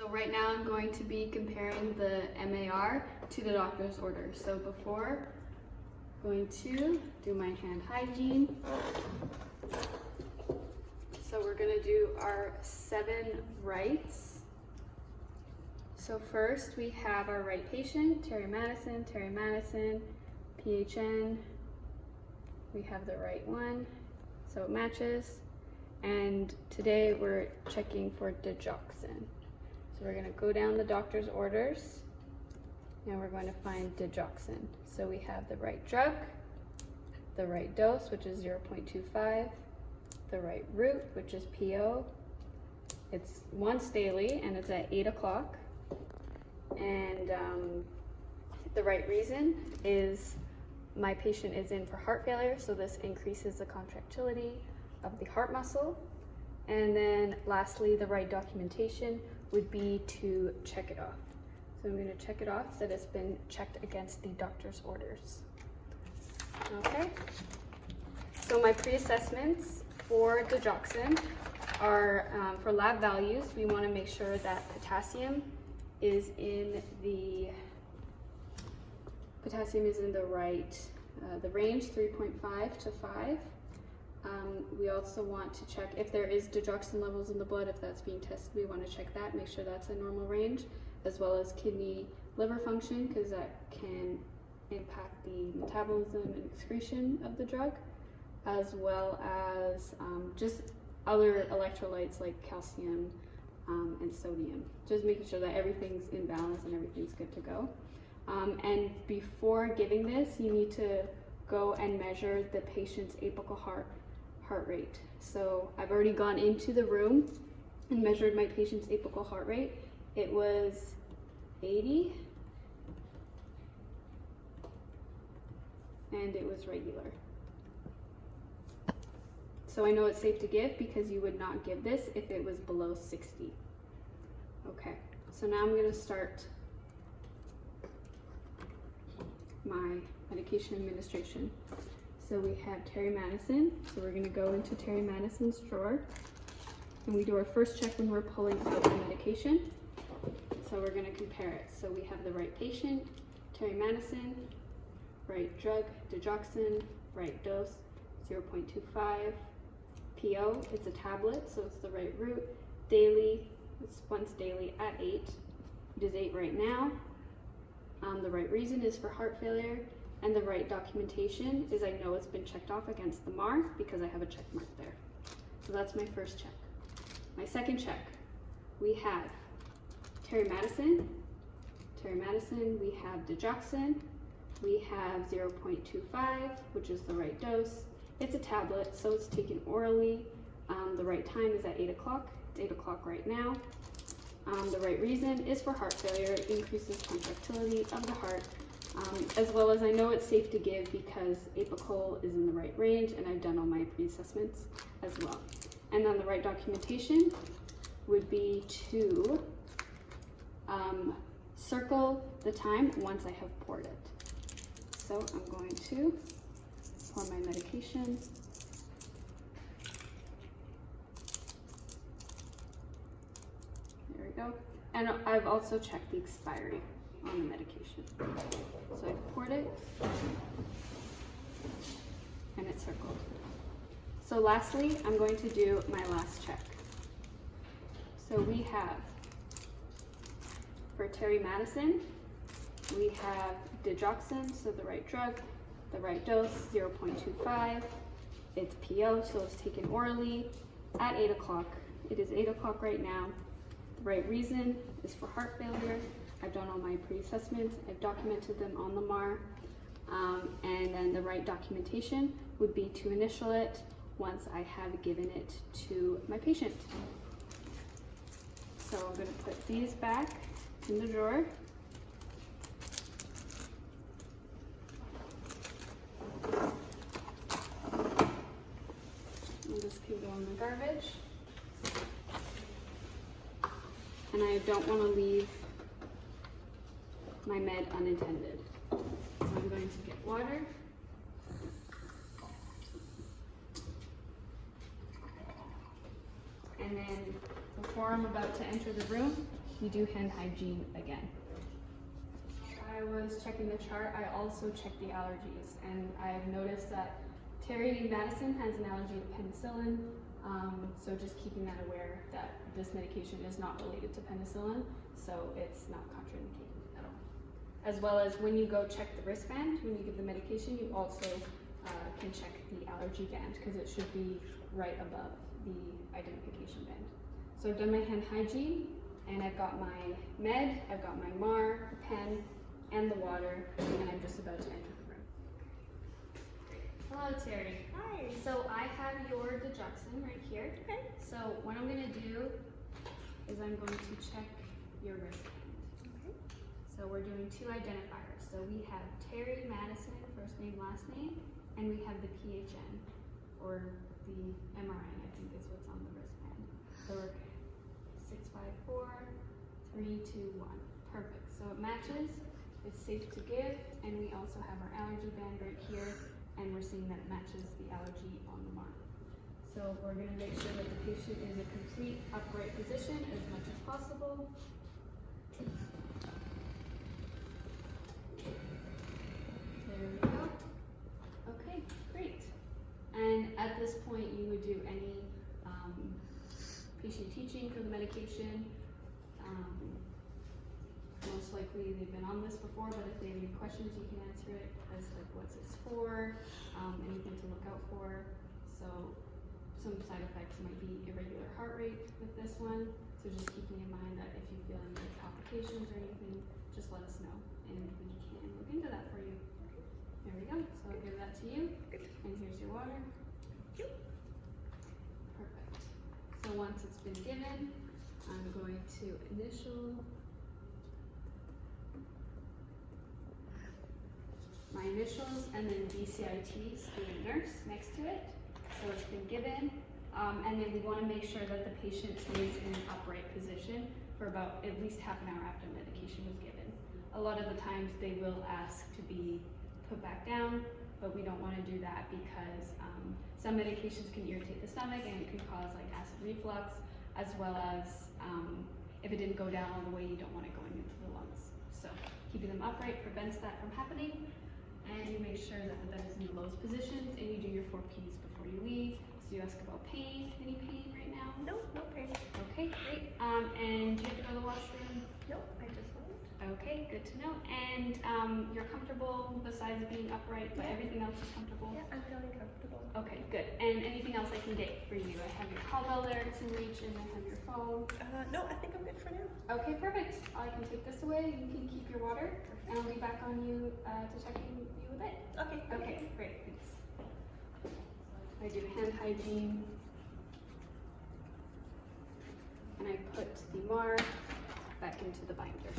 So right now I'm going to be comparing the MAR to the doctor's order. So before, I'm going to do my hand hygiene. So we're going to do our 7 rights. So first we have our right patient, Terry Madison, PHN. We have the right one, so it matches. And today we're checking for digoxin. So we're going to go down the doctor's orders and we're going to find digoxin. So we have the right drug, the right dose, which is 0.25, the right route, which is PO. It's once daily and it's at 8 o'clock. And the right reason is my patient is in for heart failure, so this increases the contractility of the heart muscle. And then lastly, the right documentation would be to check it off. So I'm going to check it off that it's been checked against the doctor's orders. Okay, so my pre-assessments for digoxin are for lab values. We want to make sure that potassium is in the right, the range 3.5 to 5. We also want to check if there is digoxin levels in the blood. If that's being tested, we want to check that, make sure that's a normal range, as well as kidney liver function, because that can impact the metabolism and excretion of the drug, as well as just other electrolytes like calcium and sodium. Just making sure that everything's in balance and everything's good to go. And before giving this, you need to go and measure the patient's apical heart rate. So I've already gone into the room and measured my patient's apical heart rate. It was 80 and it was regular. So I know it's safe to give because you would not give this if it was below 60. Okay, so now I'm going to start my medication administration. So we have Terry Madison, so we're going to go into Terry Madison's drawer and we do our first check when we're pulling out the medication. So we're going to compare it. So we have the right patient, Terry Madison, right drug, digoxin, right dose, 0.25, PO, it's a tablet, so it's the right route, daily, it's once daily at 8, it is 8 right now. The right reason is for heart failure, and the right documentation is I know it's been checked off against the MAR because I have a check mark there. So that's my first check. My second check, we have Terry Madison, we have digoxin, we have 0.25, which is the right dose. It's a tablet, so it's taken orally. The right time is at 8 o'clock. It's 8 o'clock right now. The right reason is for heart failure. It increases contractility of the heart, as well as I know it's safe to give because apical is in the right range, and I've done all my pre-assessments as well. And then the right documentation would be to circle the time once I have poured it. So I'm going to pour my medication. There we go. And I've also checked the expiry on the medication. So I poured it and it's circled. So lastly, I'm going to do my last check. So we have, for Terry Madison, we have digoxin, so the right drug, the right dose, 0.25. It's PO, so it's taken orally at 8 o'clock. It is 8 o'clock right now. The right reason is for heart failure. I've done all my pre-assessments. I've documented them on the MAR. And then the right documentation would be to initial it once I have given it to my patient. So I'm going to put these back in the drawer. And this can go in the garbage. And I don't want to leave my med unattended. So I'm going to get water. And then before I'm about to enter the room, you do hand hygiene again. I was checking the chart. I also checked the allergies, and I've noticed that Terry Madison has an allergy to penicillin. So just keeping that aware that this medication is not related to penicillin, so it's not contraindicated at all. As well as when you go check the wristband, when you give the medication, you also can check the allergy band because it should be right above the identification band. So I've done my hand hygiene, and I've got my med, I've got my MAR, the pen, and the water, and I'm just about to enter the room. Hello, Terry. Hi. So I have your digoxin right here. Okay. So what I'm going to do is I'm going to check your wristband. Okay. So we're doing two identifiers. So we have Terry Madison, first name, last name, and we have the PHN, or the MRN, I think is what's on the wristband. So we're 654-321. Perfect. So it matches. It's safe to give, and we also have our allergy band right here, and we're seeing that it matches the allergy on the mark. So we're going to make sure that the patient is in a complete upright position as much as possible. There we go. Okay, great. And at this point, you would do any patient teaching for the medication. Most likely they've been on this before, but if they have any questions, you can answer it as like what's this for, anything to look out for. So some side effects might be irregular heart rate with this one. So just keeping in mind that if you feel any like palpitations or anything, just let us know and we can look into that for you. There we go. So I'll give that to you. And here's your water. Perfect. So once it's been given, I'm going to initial my initials and then BCIT, student nurse, next to it. So it's been given, and then we want to make sure that the patient stays in an upright position for about at least half an hour after medication was given. A lot of the times they will ask to be put back down, but we don't want to do that because some medications can irritate the stomach and it can cause like acid reflux, as well as if it didn't go down all the way, you don't want it going into the lungs. So keeping them upright prevents that from happening. And you make sure that the bed is in the lowest positions, and you do your 4 Ps before you leave. So you ask about pain. Any pain right now? No, no pain. Okay, great. And do you have to go to the washroom? No, I just won't. Okay, good to know. And you're comfortable besides being upright, but everything else is comfortable? Yeah, I'm feeling comfortable. Okay, good. And anything else I can get for you? I have your call bell there, it's in reach, and I have your phone. No, I think I'm good for now. Okay, perfect. I can take this away. You can keep your water, and I'll be back on you to check in you a bit. Okay. Okay, great, thanks. I do hand hygiene. And I put the MAR back into the binder.